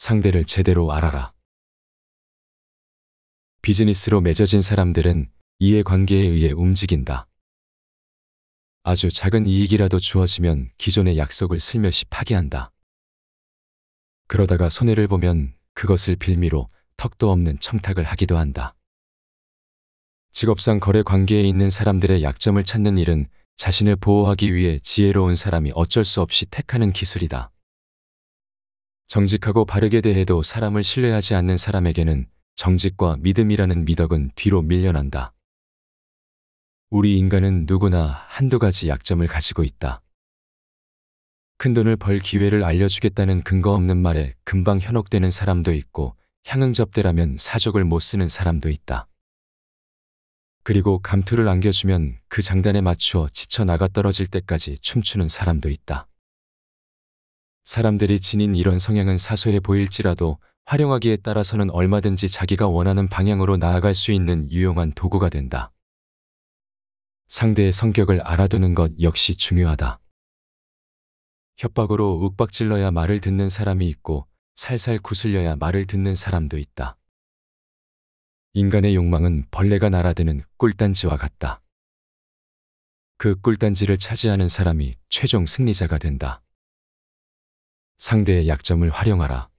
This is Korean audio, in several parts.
상대를 제대로 알아라. 비즈니스로 맺어진 사람들은 이해관계에 의해 움직인다. 아주 작은 이익이라도 주어지면 기존의 약속을 슬며시 파기한다. 그러다가 손해를 보면 그것을 빌미로 턱도 없는 청탁을 하기도 한다. 직업상 거래 관계에 있는 사람들의 약점을 찾는 일은 자신을 보호하기 위해 지혜로운 사람이 어쩔 수 없이 택하는 기술이다. 정직하고 바르게 대해도 사람을 신뢰하지 않는 사람에게는 정직과 믿음이라는 미덕은 뒤로 밀려난다. 우리 인간은 누구나 한두 가지 약점을 가지고 있다. 큰돈을 벌 기회를 알려주겠다는 근거 없는 말에 금방 현혹되는 사람도 있고 향응접대라면 사족을 못 쓰는 사람도 있다. 그리고 감투를 안겨주면 그 장단에 맞추어 지쳐 나가 떨어질 때까지 춤추는 사람도 있다. 사람들이 지닌 이런 성향은 사소해 보일지라도 활용하기에 따라서는 얼마든지 자기가 원하는 방향으로 나아갈 수 있는 유용한 도구가 된다. 상대의 성격을 알아두는 것 역시 중요하다. 협박으로 윽박질러야 말을 듣는 사람이 있고 살살 구슬려야 말을 듣는 사람도 있다. 인간의 욕망은 벌레가 날아드는 꿀단지와 같다. 그 꿀단지를 차지하는 사람이 최종 승리자가 된다. 상대의 약점을 활용하라.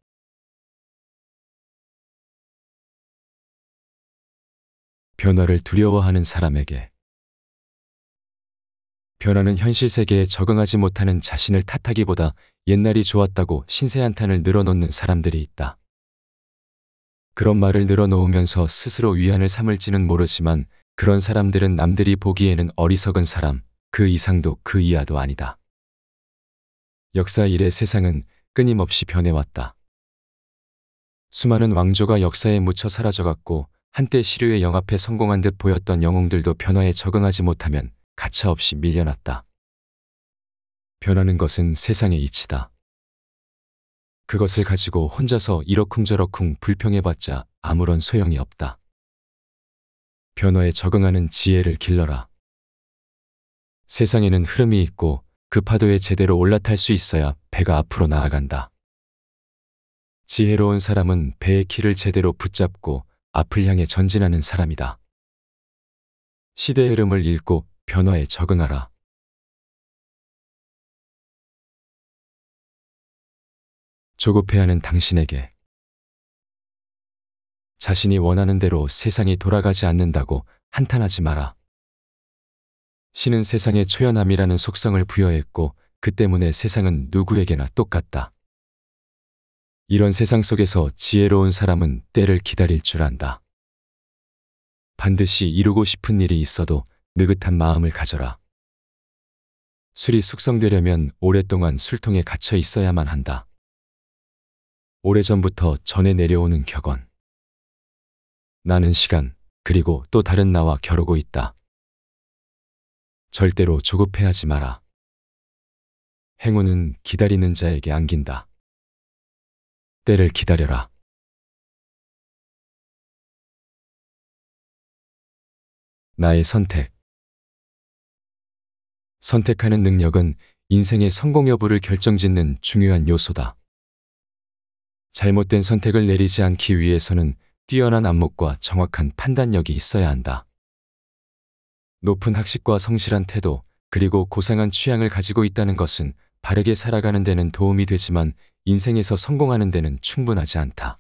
변화를 두려워하는 사람에게. 변화는 현실 세계에 적응하지 못하는 자신을 탓하기보다 옛날이 좋았다고 신세한탄을 늘어놓는 사람들이 있다. 그런 말을 늘어놓으면서 스스로 위안을 삼을지는 모르지만 그런 사람들은 남들이 보기에는 어리석은 사람, 그 이상도 그 이하도 아니다. 역사 이래 세상은 끊임없이 변해왔다. 수많은 왕조가 역사에 묻혀 사라져갔고 한때 시류에 영합해 성공한 듯 보였던 영웅들도 변화에 적응하지 못하면 가차없이 밀려났다. 변하는 것은 세상의 이치다. 그것을 가지고 혼자서 이러쿵저러쿵 불평해봤자 아무런 소용이 없다. 변화에 적응하는 지혜를 길러라. 세상에는 흐름이 있고 그 파도에 제대로 올라탈 수 있어야 배가 앞으로 나아간다. 지혜로운 사람은 배의 키를 제대로 붙잡고 앞을 향해 전진하는 사람이다. 시대의 흐름을 읽고 변화에 적응하라. 조급해하는 당신에게. 자신이 원하는 대로 세상이 돌아가지 않는다고 한탄하지 마라. 신은 세상에 초연함이라는 속성을 부여했고 그 때문에 세상은 누구에게나 똑같다. 이런 세상 속에서 지혜로운 사람은 때를 기다릴 줄 안다. 반드시 이루고 싶은 일이 있어도 느긋한 마음을 가져라. 술이 숙성되려면 오랫동안 술통에 갇혀 있어야만 한다. 오래전부터 전해 내려오는 격언. 나는 시간, 그리고 또 다른 나와 겨루고 있다. 절대로 조급해하지 마라. 행운은 기다리는 자에게 안긴다. 때를 기다려라. 나의 선택. 선택하는 능력은 인생의 성공 여부를 결정짓는 중요한 요소다. 잘못된 선택을 내리지 않기 위해서는 뛰어난 안목과 정확한 판단력이 있어야 한다. 높은 학식과 성실한 태도, 그리고 고상한 취향을 가지고 있다는 것은 바르게 살아가는 데는 도움이 되지만 인생에서 성공하는 데는 충분하지 않다.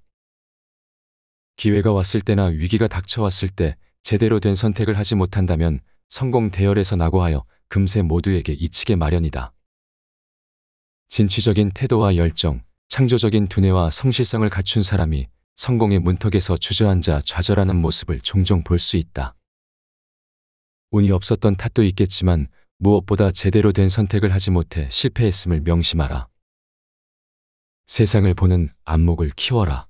기회가 왔을 때나 위기가 닥쳐왔을 때 제대로 된 선택을 하지 못한다면 성공 대열에서 낙오하여 금세 모두에게 잊히게 마련이다. 진취적인 태도와 열정, 창조적인 두뇌와 성실성을 갖춘 사람이 성공의 문턱에서 주저앉아 좌절하는 모습을 종종 볼 수 있다. 운이 없었던 탓도 있겠지만 무엇보다 제대로 된 선택을 하지 못해 실패했음을 명심하라. 세상을 보는 안목을 키워라.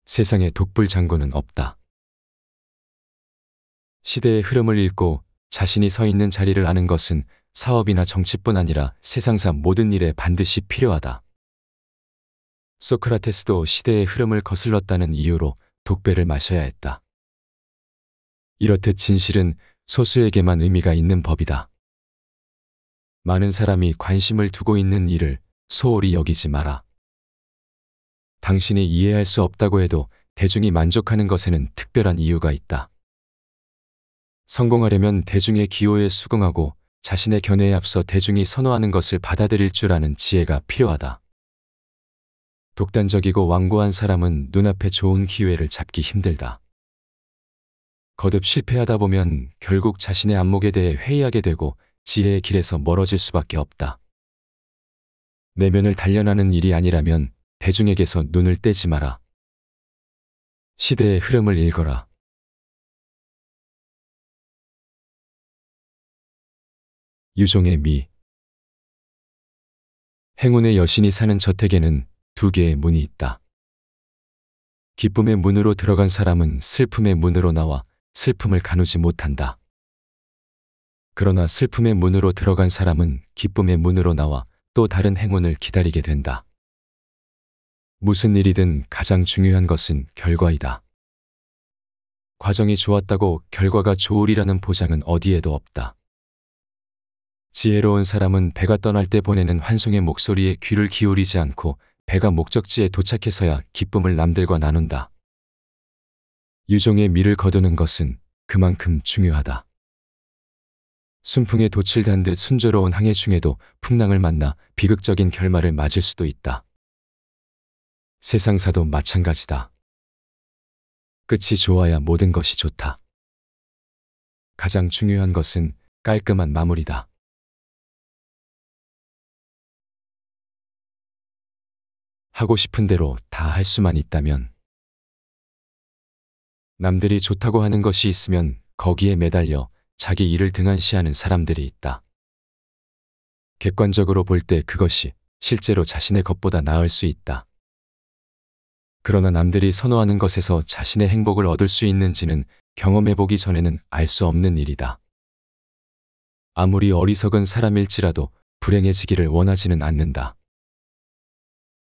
세상에 독불 장군은 없다. 시대의 흐름을 읽고 자신이 서 있는 자리를 아는 것은 사업이나 정치뿐 아니라 세상사 모든 일에 반드시 필요하다. 소크라테스도 시대의 흐름을 거슬렀다는 이유로 독배를 마셔야 했다. 이렇듯 진실은 소수에게만 의미가 있는 법이다. 많은 사람이 관심을 두고 있는 일을 소홀히 여기지 마라. 당신이 이해할 수 없다고 해도 대중이 만족하는 것에는 특별한 이유가 있다. 성공하려면 대중의 기호에 수긍하고 자신의 견해에 앞서 대중이 선호하는 것을 받아들일 줄 아는 지혜가 필요하다. 독단적이고 완고한 사람은 눈앞에 좋은 기회를 잡기 힘들다. 거듭 실패하다 보면 결국 자신의 안목에 대해 회의하게 되고 지혜의 길에서 멀어질 수밖에 없다. 내면을 단련하는 일이 아니라면 대중에게서 눈을 떼지 마라. 시대의 흐름을 읽어라. 유종의 미. 행운의 여신이 사는 저택에는 두 개의 문이 있다. 기쁨의 문으로 들어간 사람은 슬픔의 문으로 나와 슬픔을 가누지 못한다. 그러나 슬픔의 문으로 들어간 사람은 기쁨의 문으로 나와 또 다른 행운을 기다리게 된다. 무슨 일이든 가장 중요한 것은 결과이다. 과정이 좋았다고 결과가 좋으리라는 보장은 어디에도 없다. 지혜로운 사람은 배가 떠날 때 보내는 환송의 목소리에 귀를 기울이지 않고 배가 목적지에 도착해서야 기쁨을 남들과 나눈다. 유종의 미를 거두는 것은 그만큼 중요하다. 순풍에 돛을 단 듯 순조로운 항해 중에도 풍랑을 만나 비극적인 결말을 맞을 수도 있다. 세상사도 마찬가지다. 끝이 좋아야 모든 것이 좋다. 가장 중요한 것은 깔끔한 마무리다. 하고 싶은 대로 다 할 수만 있다면, 남들이 좋다고 하는 것이 있으면 거기에 매달려 자기 일을 등한시하는 사람들이 있다. 객관적으로 볼 때 그것이 실제로 자신의 것보다 나을 수 있다. 그러나 남들이 선호하는 것에서 자신의 행복을 얻을 수 있는지는 경험해보기 전에는 알 수 없는 일이다. 아무리 어리석은 사람일지라도 불행해지기를 원하지는 않는다.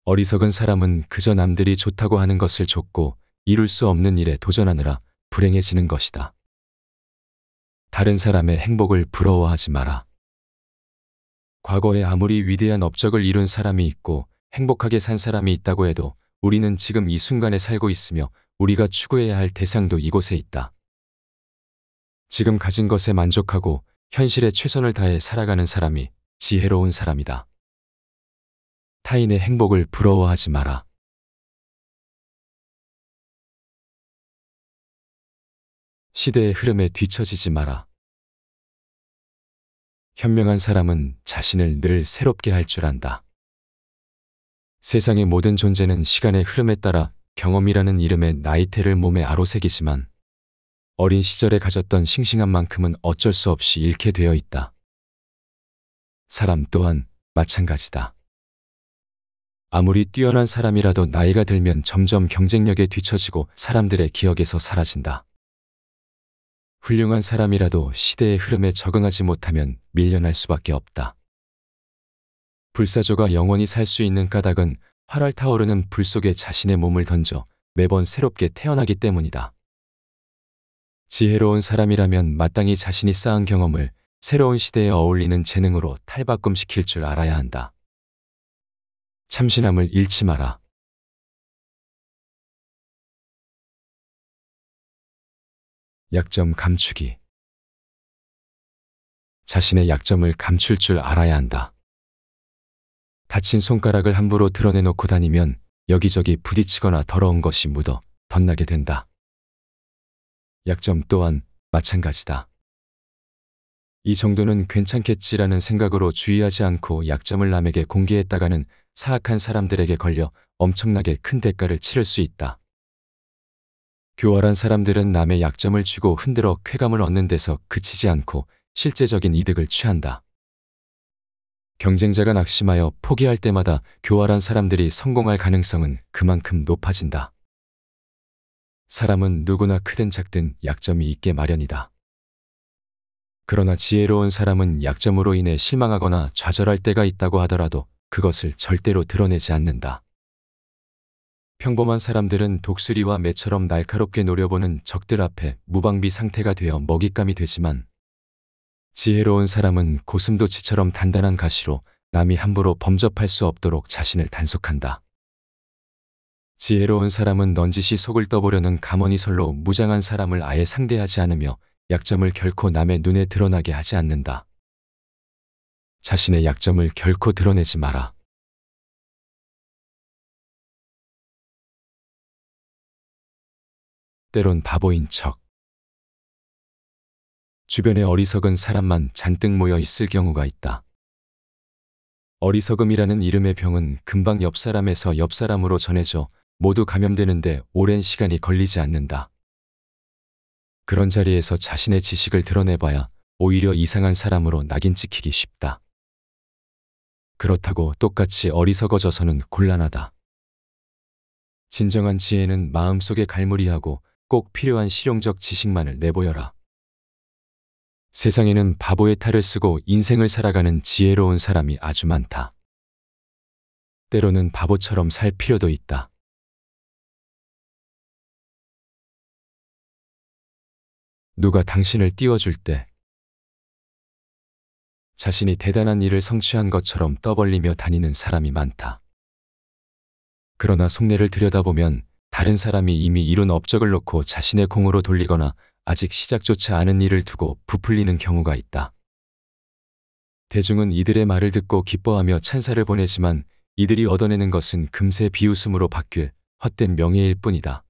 어리석은 사람은 그저 남들이 좋다고 하는 것을 좇고 이룰 수 없는 일에 도전하느라 불행해지는 것이다. 다른 사람의 행복을 부러워하지 마라. 과거에 아무리 위대한 업적을 이룬 사람이 있고 행복하게 산 사람이 있다고 해도 우리는 지금 이 순간에 살고 있으며 우리가 추구해야 할 대상도 이곳에 있다. 지금 가진 것에 만족하고 현실에 최선을 다해 살아가는 사람이 지혜로운 사람이다. 타인의 행복을 부러워하지 마라. 시대의 흐름에 뒤처지지 마라. 현명한 사람은 자신을 늘 새롭게 할 줄 안다. 세상의 모든 존재는 시간의 흐름에 따라 경험이라는 이름의 나이테를 몸에 아로새기지만 어린 시절에 가졌던 싱싱한 만큼은 어쩔 수 없이 잃게 되어 있다. 사람 또한 마찬가지다. 아무리 뛰어난 사람이라도 나이가 들면 점점 경쟁력에 뒤처지고 사람들의 기억에서 사라진다. 훌륭한 사람이라도 시대의 흐름에 적응하지 못하면 밀려날 수밖에 없다. 불사조가 영원히 살 수 있는 까닭은 활활 타오르는 불 속에 자신의 몸을 던져 매번 새롭게 태어나기 때문이다. 지혜로운 사람이라면 마땅히 자신이 쌓은 경험을 새로운 시대에 어울리는 재능으로 탈바꿈시킬 줄 알아야 한다. 참신함을 잃지 마라. 약점 감추기. 자신의 약점을 감출 줄 알아야 한다. 다친 손가락을 함부로 드러내놓고 다니면 여기저기 부딪히거나 더러운 것이 묻어 덧나게 된다. 약점 또한 마찬가지다. 이 정도는 괜찮겠지라는 생각으로 주의하지 않고 약점을 남에게 공개했다가는 사악한 사람들에게 걸려 엄청나게 큰 대가를 치를 수 있다. 교활한 사람들은 남의 약점을 쥐고 흔들어 쾌감을 얻는 데서 그치지 않고 실제적인 이득을 취한다. 경쟁자가 낙심하여 포기할 때마다 교활한 사람들이 성공할 가능성은 그만큼 높아진다. 사람은 누구나 크든 작든 약점이 있게 마련이다. 그러나 지혜로운 사람은 약점으로 인해 실망하거나 좌절할 때가 있다고 하더라도 그것을 절대로 드러내지 않는다. 평범한 사람들은 독수리와 매처럼 날카롭게 노려보는 적들 앞에 무방비 상태가 되어 먹잇감이 되지만 지혜로운 사람은 고슴도치처럼 단단한 가시로 남이 함부로 범접할 수 없도록 자신을 단속한다. 지혜로운 사람은 넌지시 속을 떠보려는 가머니설로 무장한 사람을 아예 상대하지 않으며 약점을 결코 남의 눈에 드러나게 하지 않는다. 자신의 약점을 결코 드러내지 마라. 때론 바보인 척. 주변에 어리석은 사람만 잔뜩 모여 있을 경우가 있다. 어리석음이라는 이름의 병은 금방 옆 사람에서 옆 사람으로 전해져 모두 감염되는데 오랜 시간이 걸리지 않는다. 그런 자리에서 자신의 지식을 드러내봐야 오히려 이상한 사람으로 낙인 찍히기 쉽다. 그렇다고 똑같이 어리석어져서는 곤란하다. 진정한 지혜는 마음속에 갈무리하고 꼭 필요한 실용적 지식만을 내보여라. 세상에는 바보의 탈을 쓰고 인생을 살아가는 지혜로운 사람이 아주 많다. 때로는 바보처럼 살 필요도 있다. 누가 당신을 띄워줄 때 자신이 대단한 일을 성취한 것처럼 떠벌리며 다니는 사람이 많다. 그러나 속내를 들여다보면 다른 사람이 이미 이룬 업적을 놓고 자신의 공으로 돌리거나 아직 시작조차 않은 일을 두고 부풀리는 경우가 있다. 대중은 이들의 말을 듣고 기뻐하며 찬사를 보내지만 이들이 얻어내는 것은 금세 비웃음으로 바뀔 헛된 명예일 뿐이다.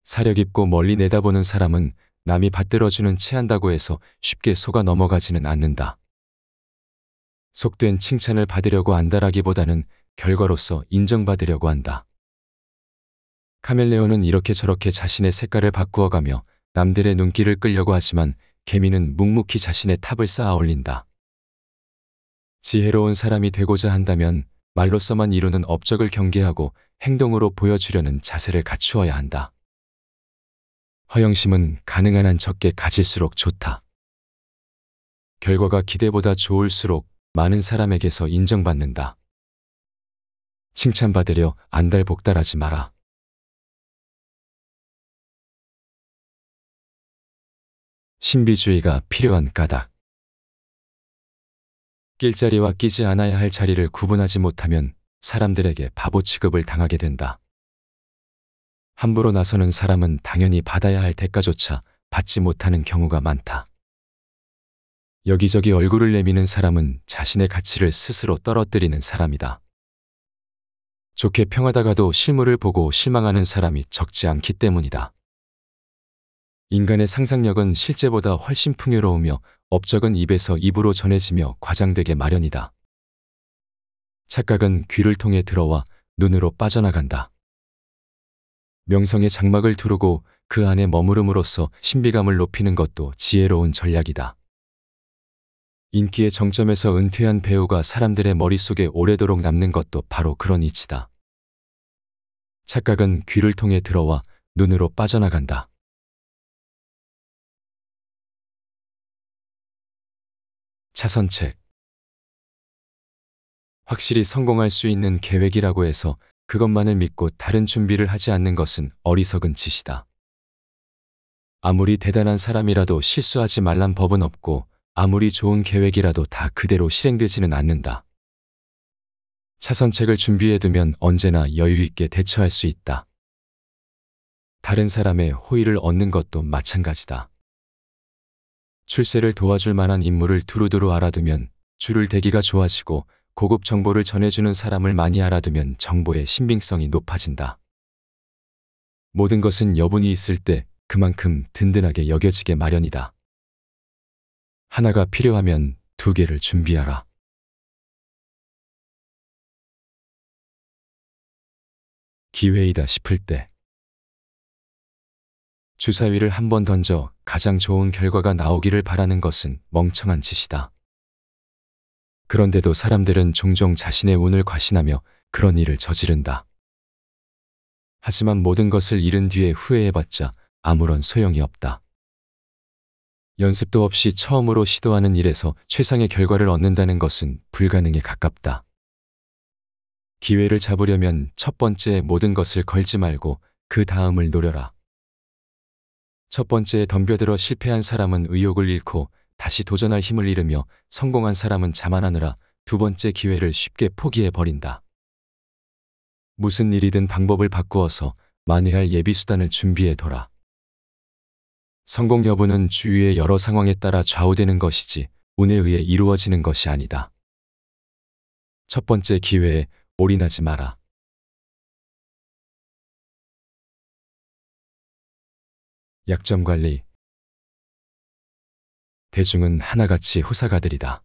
사려 깊고 멀리 내다보는 사람은 남이 받들어주는 체한다고 해서 쉽게 속아 넘어가지는 않는다. 속된 칭찬을 받으려고 안다라기보다는 결과로서 인정받으려고 한다. 카멜레온은 이렇게 저렇게 자신의 색깔을 바꾸어가며 남들의 눈길을 끌려고 하지만 개미는 묵묵히 자신의 탑을 쌓아 올린다. 지혜로운 사람이 되고자 한다면 말로서만 이루는 업적을 경계하고 행동으로 보여주려는 자세를 갖추어야 한다. 허영심은 가능한 한 적게 가질수록 좋다. 결과가 기대보다 좋을수록 많은 사람에게서 인정받는다. 칭찬받으려 안달복달하지 마라. 신비주의가 필요한 까닭. 낄 자리와 끼지 않아야 할 자리를 구분하지 못하면 사람들에게 바보 취급을 당하게 된다. 함부로 나서는 사람은 당연히 받아야 할 대가조차 받지 못하는 경우가 많다. 여기저기 얼굴을 내미는 사람은 자신의 가치를 스스로 떨어뜨리는 사람이다. 좋게 평하다가도 실물을 보고 실망하는 사람이 적지 않기 때문이다. 인간의 상상력은 실제보다 훨씬 풍요로우며 업적은 입에서 입으로 전해지며 과장되게 마련이다. 착각은 귀를 통해 들어와 눈으로 빠져나간다. 명성의 장막을 두르고 그 안에 머무름으로써 신비감을 높이는 것도 지혜로운 전략이다. 인기의 정점에서 은퇴한 배우가 사람들의 머릿속에 오래도록 남는 것도 바로 그런 이치다. 착각은 귀를 통해 들어와 눈으로 빠져나간다. 차선책. 확실히 성공할 수 있는 계획이라고 해서 그것만을 믿고 다른 준비를 하지 않는 것은 어리석은 짓이다. 아무리 대단한 사람이라도 실수하지 말란 법은 없고 아무리 좋은 계획이라도 다 그대로 실행되지는 않는다. 차선책을 준비해두면 언제나 여유 있게 대처할 수 있다. 다른 사람의 호의를 얻는 것도 마찬가지다. 출세를 도와줄 만한 인물을 두루두루 알아두면 줄을 대기가 좋아지고 고급 정보를 전해주는 사람을 많이 알아두면 정보의 신빙성이 높아진다. 모든 것은 여분이 있을 때 그만큼 든든하게 여겨지게 마련이다. 하나가 필요하면 두 개를 준비하라. 기회이다 싶을 때. 주사위를 한 번 던져 가장 좋은 결과가 나오기를 바라는 것은 멍청한 짓이다. 그런데도 사람들은 종종 자신의 운을 과신하며 그런 일을 저지른다. 하지만 모든 것을 잃은 뒤에 후회해봤자 아무런 소용이 없다. 연습도 없이 처음으로 시도하는 일에서 최상의 결과를 얻는다는 것은 불가능에 가깝다. 기회를 잡으려면 첫 번째 모든 것을 걸지 말고 그 다음을 노려라. 첫 번째에 덤벼들어 실패한 사람은 의욕을 잃고 다시 도전할 힘을 잃으며 성공한 사람은 자만하느라 두 번째 기회를 쉽게 포기해 버린다. 무슨 일이든 방법을 바꾸어서 만회할 예비수단을 준비해 둬라. 성공 여부는 주위의 여러 상황에 따라 좌우되는 것이지 운에 의해 이루어지는 것이 아니다. 첫 번째 기회에 올인하지 마라. 약점 관리. 대중은 하나같이 호사가들이다.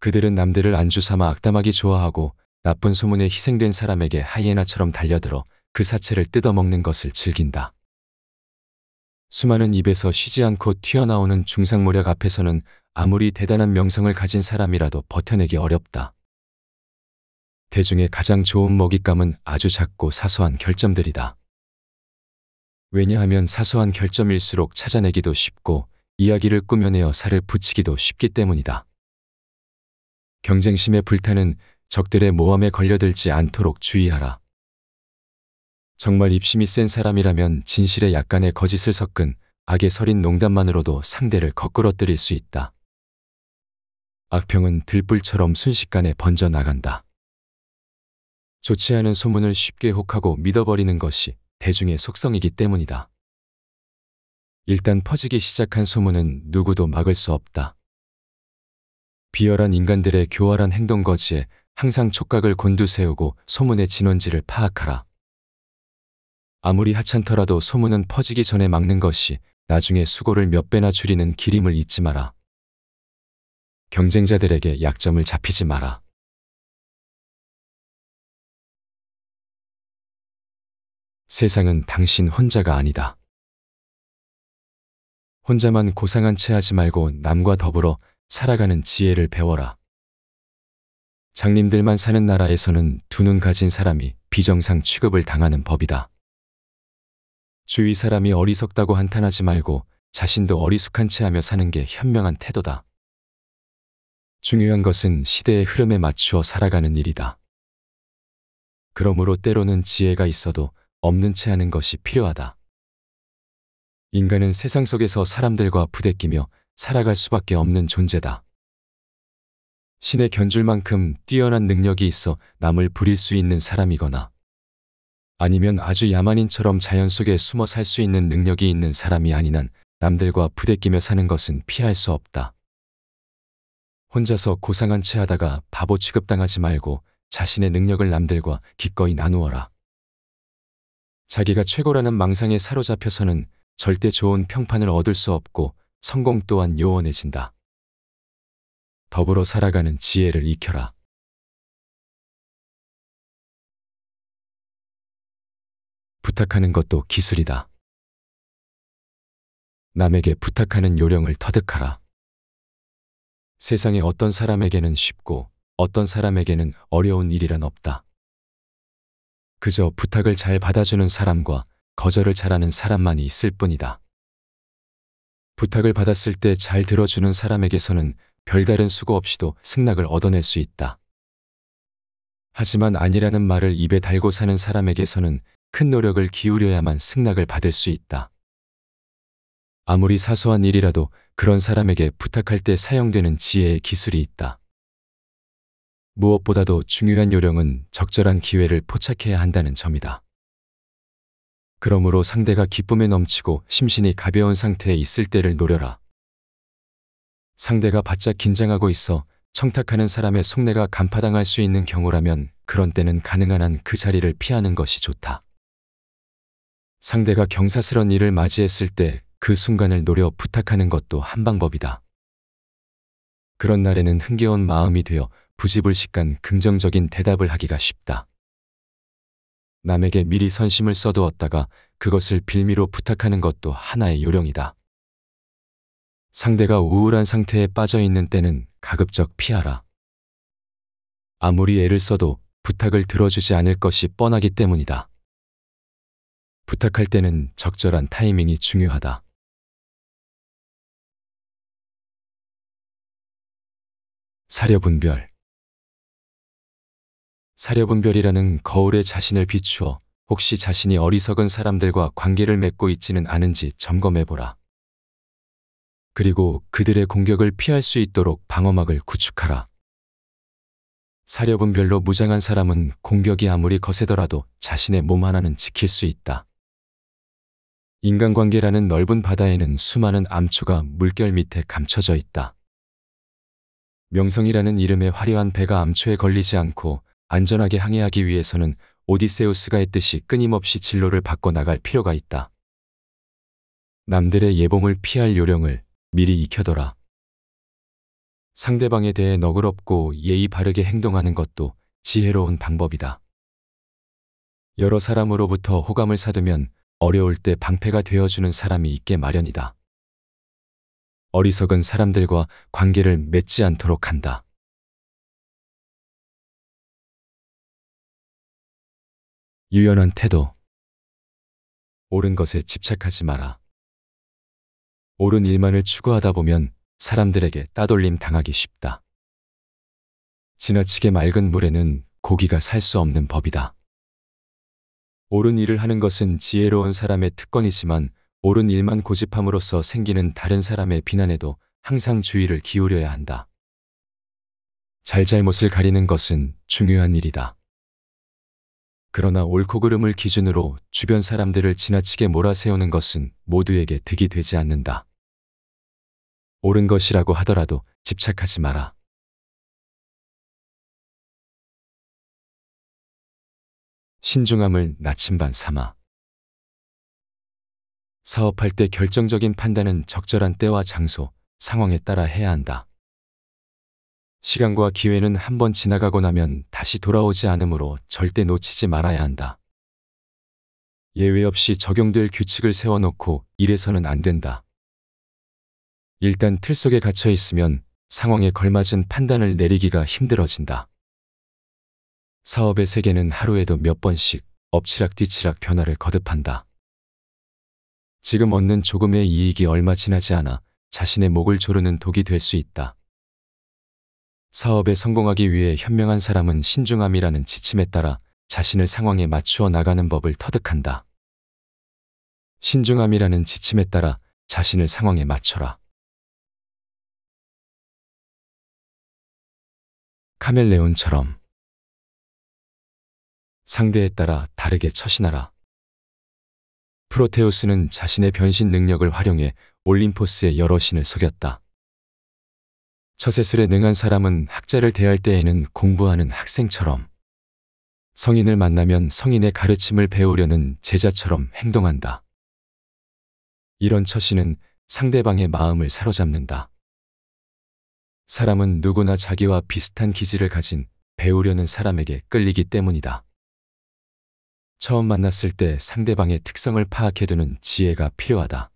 그들은 남들을 안주 삼아 악담하기 좋아하고 나쁜 소문에 희생된 사람에게 하이에나처럼 달려들어 그 사체를 뜯어먹는 것을 즐긴다. 수많은 입에서 쉬지 않고 튀어나오는 중상모략 앞에서는 아무리 대단한 명성을 가진 사람이라도 버텨내기 어렵다. 대중의 가장 좋은 먹잇감은 아주 작고 사소한 결점들이다. 왜냐하면 사소한 결점일수록 찾아내기도 쉽고 이야기를 꾸며내어 살을 붙이기도 쉽기 때문이다. 경쟁심에 불타는 적들의 모함에 걸려들지 않도록 주의하라. 정말 입심이 센 사람이라면 진실에 약간의 거짓을 섞은 악에 서린 농담만으로도 상대를 거꾸러뜨릴 수 있다. 악평은 들불처럼 순식간에 번져나간다. 좋지 않은 소문을 쉽게 혹하고 믿어버리는 것이 대중의 속성이기 때문이다. 일단 퍼지기 시작한 소문은 누구도 막을 수 없다. 비열한 인간들의 교활한 행동 거지에 항상 촉각을 곤두세우고 소문의 진원지를 파악하라. 아무리 하찮더라도 소문은 퍼지기 전에 막는 것이 나중에 수고를 몇 배나 줄이는 길임을 잊지 마라. 경쟁자들에게 약점을 잡히지 마라. 세상은 당신 혼자가 아니다. 혼자만 고상한 채 하지 말고 남과 더불어 살아가는 지혜를 배워라. 장님들만 사는 나라에서는 두 눈 가진 사람이 비정상 취급을 당하는 법이다. 주위 사람이 어리석다고 한탄하지 말고 자신도 어리숙한 채 하며 사는 게 현명한 태도다. 중요한 것은 시대의 흐름에 맞추어 살아가는 일이다. 그러므로 때로는 지혜가 있어도 없는 채 하는 것이 필요하다. 인간은 세상 속에서 사람들과 부대끼며 살아갈 수밖에 없는 존재다. 신에 견줄 만큼 뛰어난 능력이 있어 남을 부릴 수 있는 사람이거나 아니면 아주 야만인처럼 자연 속에 숨어 살 수 있는 능력이 있는 사람이 아닌 한 남들과 부대끼며 사는 것은 피할 수 없다. 혼자서 고상한 채 하다가 바보 취급당하지 말고 자신의 능력을 남들과 기꺼이 나누어라. 자기가 최고라는 망상에 사로잡혀서는 절대 좋은 평판을 얻을 수 없고 성공 또한 요원해진다. 더불어 살아가는 지혜를 익혀라. 부탁하는 것도 기술이다. 남에게 부탁하는 요령을 터득하라. 세상에 어떤 사람에게는 쉽고 어떤 사람에게는 어려운 일이란 없다. 그저 부탁을 잘 받아주는 사람과 거절을 잘하는 사람만이 있을 뿐이다. 부탁을 받았을 때 잘 들어주는 사람에게서는 별다른 수고 없이도 승낙을 얻어낼 수 있다. 하지만 아니라는 말을 입에 달고 사는 사람에게서는 큰 노력을 기울여야만 승낙을 받을 수 있다. 아무리 사소한 일이라도 그런 사람에게 부탁할 때 사용되는 지혜의 기술이 있다. 무엇보다도 중요한 요령은 적절한 기회를 포착해야 한다는 점이다. 그러므로 상대가 기쁨에 넘치고 심신이 가벼운 상태에 있을 때를 노려라. 상대가 바짝 긴장하고 있어 청탁하는 사람의 속내가 간파당할 수 있는 경우라면 그런 때는 가능한 한 그 자리를 피하는 것이 좋다. 상대가 경사스런 일을 맞이했을 때 그 순간을 노려 부탁하는 것도 한 방법이다. 그런 날에는 흥겨운 마음이 되어 부지불식간 긍정적인 대답을 하기가 쉽다. 남에게 미리 선심을 써두었다가 그것을 빌미로 부탁하는 것도 하나의 요령이다. 상대가 우울한 상태에 빠져 있는 때는 가급적 피하라. 아무리 애를 써도 부탁을 들어주지 않을 것이 뻔하기 때문이다. 부탁할 때는 적절한 타이밍이 중요하다. 사려분별. 사려분별이라는 거울에 자신을 비추어 혹시 자신이 어리석은 사람들과 관계를 맺고 있지는 않은지 점검해보라. 그리고 그들의 공격을 피할 수 있도록 방어막을 구축하라. 사려분별로 무장한 사람은 공격이 아무리 거세더라도 자신의 몸 하나는 지킬 수 있다. 인간관계라는 넓은 바다에는 수많은 암초가 물결 밑에 감춰져 있다. 명성이라는 이름의 화려한 배가 암초에 걸리지 않고 안전하게 항해하기 위해서는 오디세우스가 했듯이 끊임없이 진로를 바꿔 나갈 필요가 있다. 남들의 예범을 피할 요령을 미리 익혀둬라. 상대방에 대해 너그럽고 예의 바르게 행동하는 것도 지혜로운 방법이다. 여러 사람으로부터 호감을 사두면 어려울 때 방패가 되어주는 사람이 있게 마련이다. 어리석은 사람들과 관계를 맺지 않도록 한다. 유연한 태도. 옳은 것에 집착하지 마라. 옳은 일만을 추구하다 보면 사람들에게 따돌림 당하기 쉽다. 지나치게 맑은 물에는 고기가 살 수 없는 법이다. 옳은 일을 하는 것은 지혜로운 사람의 특권이지만 옳은 일만 고집함으로써 생기는 다른 사람의 비난에도 항상 주의를 기울여야 한다. 잘잘못을 가리는 것은 중요한 일이다. 그러나 옳고 그름을 기준으로 주변 사람들을 지나치게 몰아세우는 것은 모두에게 득이 되지 않는다. 옳은 것이라고 하더라도 집착하지 마라. 신중함을 나침반 삼아. 사업할 때 결정적인 판단은 적절한 때와 장소, 상황에 따라 해야 한다. 시간과 기회는 한 번 지나가고 나면 다시 돌아오지 않으므로 절대 놓치지 말아야 한다. 예외 없이 적용될 규칙을 세워놓고 이래서는 안 된다. 일단 틀 속에 갇혀 있으면 상황에 걸맞은 판단을 내리기가 힘들어진다. 사업의 세계는 하루에도 몇 번씩 엎치락뒤치락 변화를 거듭한다. 지금 얻는 조금의 이익이 얼마 지나지 않아 자신의 목을 조르는 독이 될 수 있다. 사업에 성공하기 위해 현명한 사람은 신중함이라는 지침에 따라 자신을 상황에 맞추어 나가는 법을 터득한다. 신중함이라는 지침에 따라 자신을 상황에 맞춰라. 카멜레온처럼 상대에 따라 다르게 처신하라. 프로테우스는 자신의 변신 능력을 활용해 올림포스의 여러 신을 속였다. 처세술에 능한 사람은 학자를 대할 때에는 공부하는 학생처럼, 성인을 만나면 성인의 가르침을 배우려는 제자처럼 행동한다. 이런 처신은 상대방의 마음을 사로잡는다. 사람은 누구나 자기와 비슷한 기질을 가진 배우려는 사람에게 끌리기 때문이다. 처음 만났을 때 상대방의 특성을 파악해두는 지혜가 필요하다.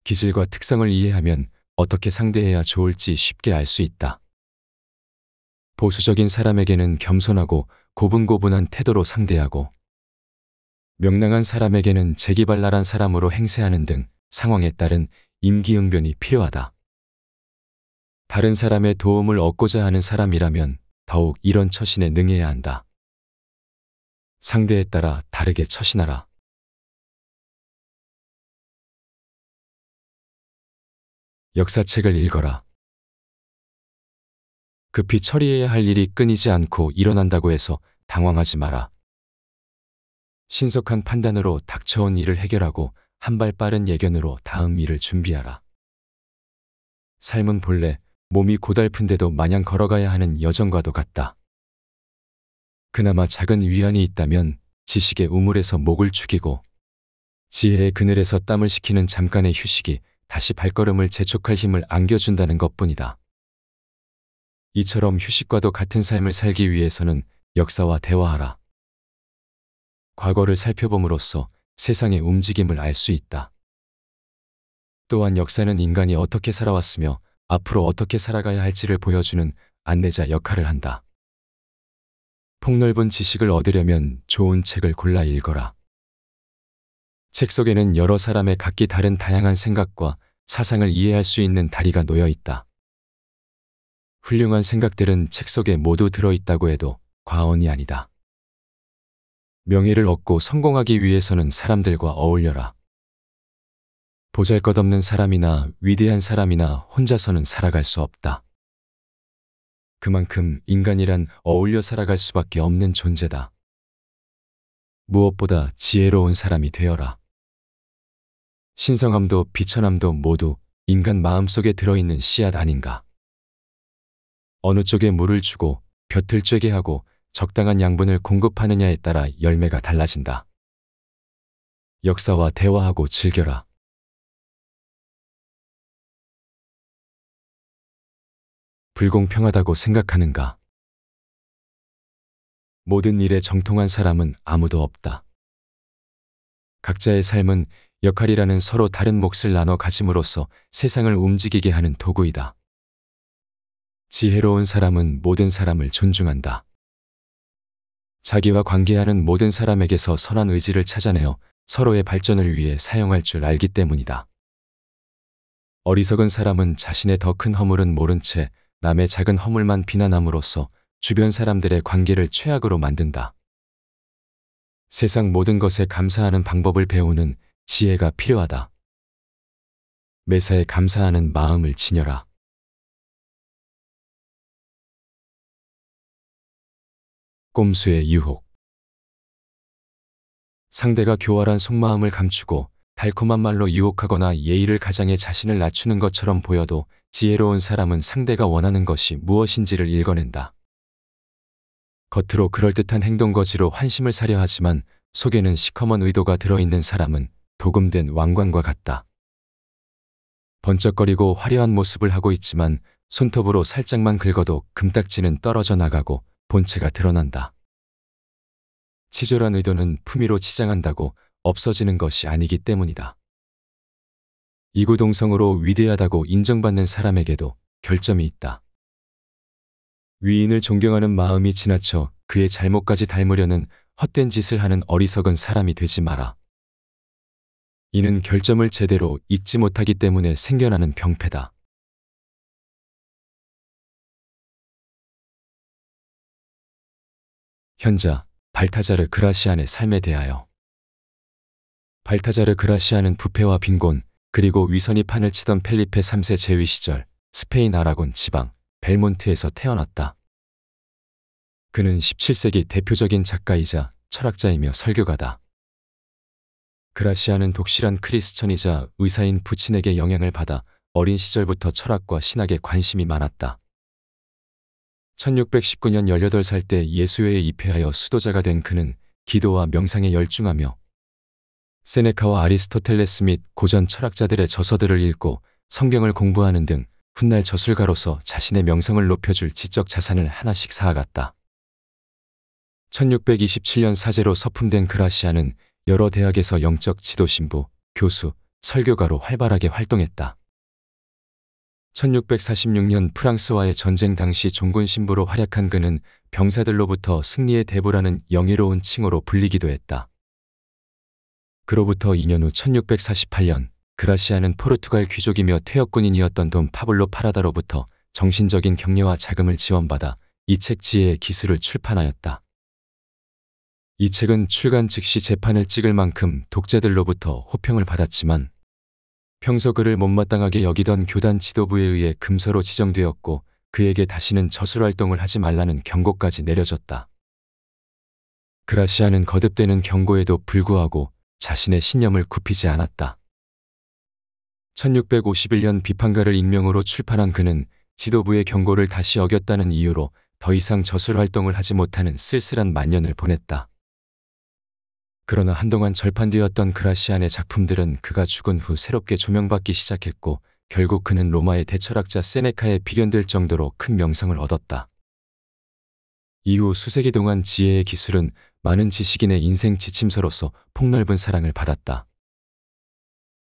기질과 특성을 이해하면 어떻게 상대해야 좋을지 쉽게 알 수 있다. 보수적인 사람에게는 겸손하고 고분고분한 태도로 상대하고, 명랑한 사람에게는 재기발랄한 사람으로 행세하는 등 상황에 따른 임기응변이 필요하다. 다른 사람의 도움을 얻고자 하는 사람이라면 더욱 이런 처신에 능해야 한다. 상대에 따라 다르게 처신하라. 역사책을 읽어라. 급히 처리해야 할 일이 끊이지 않고 일어난다고 해서 당황하지 마라. 신속한 판단으로 닥쳐온 일을 해결하고 한 발 빠른 예견으로 다음 일을 준비하라. 삶은 본래 몸이 고달픈데도 마냥 걸어가야 하는 여정과도 같다. 그나마 작은 위안이 있다면 지식의 우물에서 목을 축이고 지혜의 그늘에서 땀을 식히는 잠깐의 휴식이 다시 발걸음을 재촉할 힘을 안겨준다는 것뿐이다. 이처럼 휴식과도 같은 삶을 살기 위해서는 역사와 대화하라. 과거를 살펴봄으로써 세상의 움직임을 알 수 있다. 또한 역사는 인간이 어떻게 살아왔으며 앞으로 어떻게 살아가야 할지를 보여주는 안내자 역할을 한다. 폭넓은 지식을 얻으려면 좋은 책을 골라 읽어라. 책 속에는 여러 사람의 각기 다른 다양한 생각과 사상을 이해할 수 있는 다리가 놓여 있다. 훌륭한 생각들은 책 속에 모두 들어있다고 해도 과언이 아니다. 명예를 얻고 성공하기 위해서는 사람들과 어울려라. 보잘것없는 사람이나 위대한 사람이나 혼자서는 살아갈 수 없다. 그만큼 인간이란 어울려 살아갈 수밖에 없는 존재다. 무엇보다 지혜로운 사람이 되어라. 신성함도 비천함도 모두 인간 마음속에 들어있는 씨앗 아닌가. 어느 쪽에 물을 주고 볕을 쬐게 하고 적당한 양분을 공급하느냐에 따라 열매가 달라진다. 역사와 대화하고 즐겨라. 불공평하다고 생각하는가? 모든 일에 정통한 사람은 아무도 없다. 각자의 삶은 역할이라는 서로 다른 몫을 나눠 가짐으로써 세상을 움직이게 하는 도구이다. 지혜로운 사람은 모든 사람을 존중한다. 자기와 관계하는 모든 사람에게서 선한 의지를 찾아내어 서로의 발전을 위해 사용할 줄 알기 때문이다. 어리석은 사람은 자신의 더 큰 허물은 모른 채 남의 작은 허물만 비난함으로써 주변 사람들의 관계를 최악으로 만든다. 세상 모든 것에 감사하는 방법을 배우는 지혜가 필요하다. 매사에 감사하는 마음을 지녀라. 꼼수의 유혹. 상대가 교활한 속마음을 감추고 달콤한 말로 유혹하거나 예의를 가장해 자신을 낮추는 것처럼 보여도 지혜로운 사람은 상대가 원하는 것이 무엇인지를 읽어낸다. 겉으로 그럴듯한 행동거지로 환심을 사려 하지만 속에는 시커먼 의도가 들어있는 사람은 도금된 왕관과 같다. 번쩍거리고 화려한 모습을 하고 있지만 손톱으로 살짝만 긁어도 금딱지는 떨어져 나가고 본체가 드러난다. 치졸한 의도는 품위로 치장한다고 없어지는 것이 아니기 때문이다. 이구동성으로 위대하다고 인정받는 사람에게도 결점이 있다. 위인을 존경하는 마음이 지나쳐 그의 잘못까지 닮으려는 헛된 짓을 하는 어리석은 사람이 되지 마라. 이는 결점을 제대로 잊지 못하기 때문에 생겨나는 병폐다. 현자 발타자르 그라시안의 삶에 대하여. 발타자르 그라시안은 부패와 빈곤 그리고 위선이 판을 치던 펠리페 3세 제위 시절 스페인 아라곤 지방 벨몬트에서 태어났다. 그는 17세기 대표적인 작가이자 철학자이며 설교가다. 그라시안은 독실한 크리스천이자 의사인 부친에게 영향을 받아 어린 시절부터 철학과 신학에 관심이 많았다. 1619년 18살 때 예수회에 입회하여 수도자가 된 그는 기도와 명상에 열중하며 세네카와 아리스토텔레스 및 고전 철학자들의 저서들을 읽고 성경을 공부하는 등 훗날 저술가로서 자신의 명성을 높여줄 지적 자산을 하나씩 쌓아갔다. 1627년 사제로 서품된 그라시안은 여러 대학에서 영적 지도신부, 교수, 설교가로 활발하게 활동했다. 1646년 프랑스와의 전쟁 당시 종군 신부로 활약한 그는 병사들로부터 승리의 대부라는 영예로운 칭호로 불리기도 했다. 그로부터 2년 후 1648년 그라시아는 포르투갈 귀족이며 퇴역군인이었던 돈 파블로 파라다로부터 정신적인 격려와 자금을 지원받아 이 책 지혜의 기술을 출판하였다. 이 책은 출간 즉시 재판을 찍을 만큼 독자들로부터 호평을 받았지만 평소 그를 못마땅하게 여기던 교단 지도부에 의해 금서로 지정되었고 그에게 다시는 저술활동을 하지 말라는 경고까지 내려졌다. 그라시아는 거듭되는 경고에도 불구하고 자신의 신념을 굽히지 않았다. 1651년 비판가를 익명으로 출판한 그는 지도부의 경고를 다시 어겼다는 이유로 더 이상 저술활동을 하지 못하는 쓸쓸한 만년을 보냈다. 그러나 한동안 절판되었던 그라시안의 작품들은 그가 죽은 후 새롭게 조명받기 시작했고 결국 그는 로마의 대철학자 세네카에 비견될 정도로 큰 명성을 얻었다. 이후 수세기 동안 지혜의 기술은 많은 지식인의 인생 지침서로서 폭넓은 사랑을 받았다.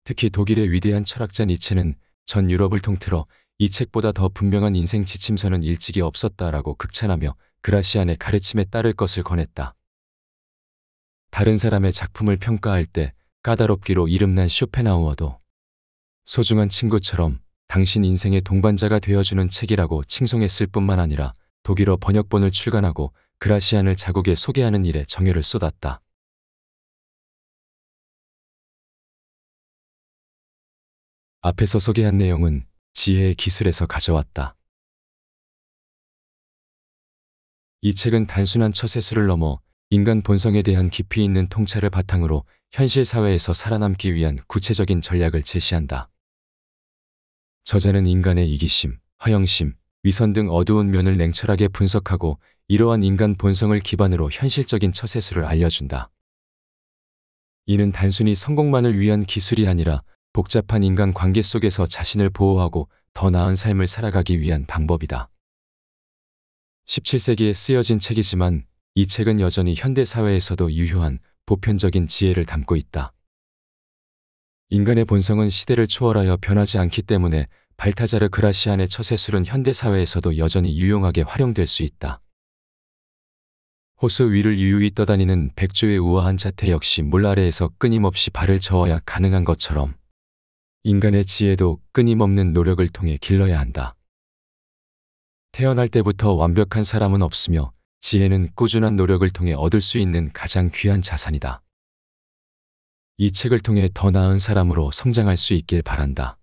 특히 독일의 위대한 철학자 니체는 전 유럽을 통틀어 이 책보다 더 분명한 인생 지침서는 일찍이 없었다라고 극찬하며 그라시안의 가르침에 따를 것을 권했다. 다른 사람의 작품을 평가할 때 까다롭기로 이름난 쇼펜하우어도 소중한 친구처럼 당신 인생의 동반자가 되어주는 책이라고 칭송했을 뿐만 아니라 독일어 번역본을 출간하고 그라시안을 자국에 소개하는 일에 정열을 쏟았다. 앞에서 소개한 내용은 지혜의 기술에서 가져왔다. 이 책은 단순한 처세술을 넘어 인간 본성에 대한 깊이 있는 통찰을 바탕으로 현실 사회에서 살아남기 위한 구체적인 전략을 제시한다. 저자는 인간의 이기심, 허영심, 위선 등 어두운 면을 냉철하게 분석하고 이러한 인간 본성을 기반으로 현실적인 처세술을 알려준다. 이는 단순히 성공만을 위한 기술이 아니라 복잡한 인간 관계 속에서 자신을 보호하고 더 나은 삶을 살아가기 위한 방법이다. 17세기에 쓰여진 책이지만 이 책은 여전히 현대 사회에서도 유효한 보편적인 지혜를 담고 있다. 인간의 본성은 시대를 초월하여 변하지 않기 때문에 발타자르 그라시안의 처세술은 현대 사회에서도 여전히 유용하게 활용될 수 있다. 호수 위를 유유히 떠다니는 백조의 우아한 자태 역시 물 아래에서 끊임없이 발을 저어야 가능한 것처럼 인간의 지혜도 끊임없는 노력을 통해 길러야 한다. 태어날 때부터 완벽한 사람은 없으며 지혜는 꾸준한 노력을 통해 얻을 수 있는 가장 귀한 자산이다. 이 책을 통해 더 나은 사람으로 성장할 수 있길 바란다.